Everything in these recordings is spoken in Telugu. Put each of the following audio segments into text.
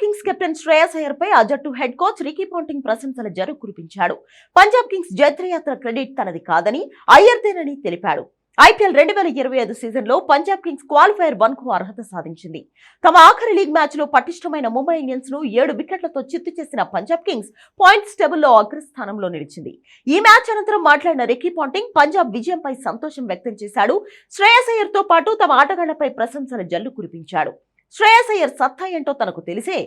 కింగ్స్ కెప్టెన్ శ్రేయస్ అయ్యర్ పై ఆ జట్టు హెడ్ కోచ్ రికీ పాంటింగ్ ప్రశంసల జరు కురిపించాడు. పంజాబ్ కింగ్స్ జైత్రయాత్ర క్రెడిట్ తనది కాదని అయ్యర్దేనని తెలిపాడు. ఐపీఎల్ 2025 సీజన్లో పంజాబ్ కింగ్స్ క్వాలిఫైర్ 1 కు అర్హత సాధించింది. తమ ఆఖరి లీగ్ మ్యాచ్లో పటిష్టమైన ముంబై ఇండియన్స్ ను 7 వికెట్లతో చిత్తు చేసిన పంజాబ్ కింగ్స్ పాయింట్స్ టేబుల్లో అగ్రస్థానంలో నిలిచింది. ఈ మ్యాచ్ అనంతరం మాట్లాడిన రికీ పాంటింగ్ పంజాబ్ విజయంపై సంతోషం వ్యక్తం చేశాడు. శ్రేయస్ అయ్యర్ తో పాటు తమ ఆటగాళ్లపై ప్రశంసల జల్లు కురిపించాడు. శ్రేయస్ అయ్యర్ సత్తా ఏంటో తనకు తెలిసే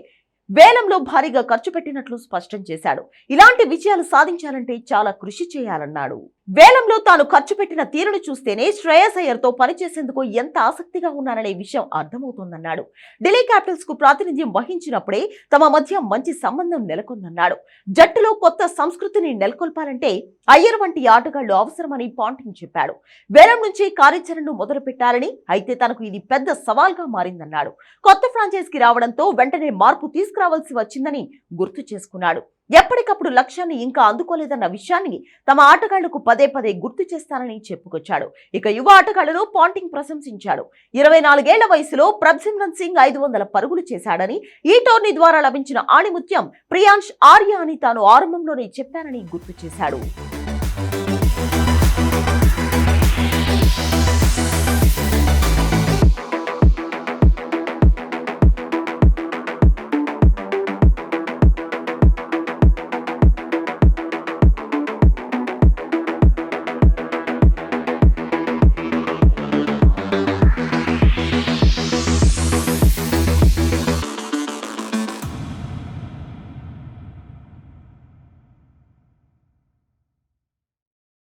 వేలంలో భారీగా ఖర్చు పెట్టినట్లు స్పష్టం చేశాడు. ఇలాంటి విజయాలు సాధించాలంటే చాలా కృషి చేయాలన్నాడు. వేలంలో తాను ఖర్చు పెట్టిన తీరును చూస్తేనే శ్రేయస్ అయ్యర్ తో పనిచేసేందుకు ఎంత ఆసక్తిగా ఉన్నారనే విషయం అర్థమవుతోందన్నాడు. ఢిల్లీ క్యాపిటల్స్ కు ప్రాతినిధ్యం వహించినప్పుడే తమ మధ్య మంచి సంబంధం నెలకొందన్నాడు. జట్టులో కొత్త సంస్కృతిని నెలకొల్పాలంటే అయ్యర్ వంటి ఆటగాళ్లు అవసరమని పాంటింగ్ చెప్పాడు. వేలం నుంచి కార్యాచరణను మొదలు పెట్టాలని, అయితే తనకు ఇది పెద్ద సవాల్గా మారిందన్నాడు. కొత్త ఫ్రాంచైజ్ కి రావడంతో వెంటనే మార్పు తీసుకురావాల్సి వచ్చిందని గుర్తు చేసుకున్నాడు. ఎప్పటికప్పుడు లక్ష్యాన్ని ఇంకా అందుకోలేదన్న విషయాన్ని తమ ఆటగాళ్లకు పదే పదే గుర్తు చేస్తానని చెప్పుకొచ్చాడు. ఇక యువ ఆటగాళ్లను పాంటింగ్ ప్రశంసించాడు. 24 ఏళ్ల వయసులో ప్రభ్సిమ్రన్ సింగ్ 500 పరుగులు చేశాడని, ఈ టోర్నీ ద్వారా లభించిన ఆణిముత్యం ప్రియాంష్ ఆర్య అని తాను ఆరంభంలోనే చెప్పానని గుర్తు చేశాడు.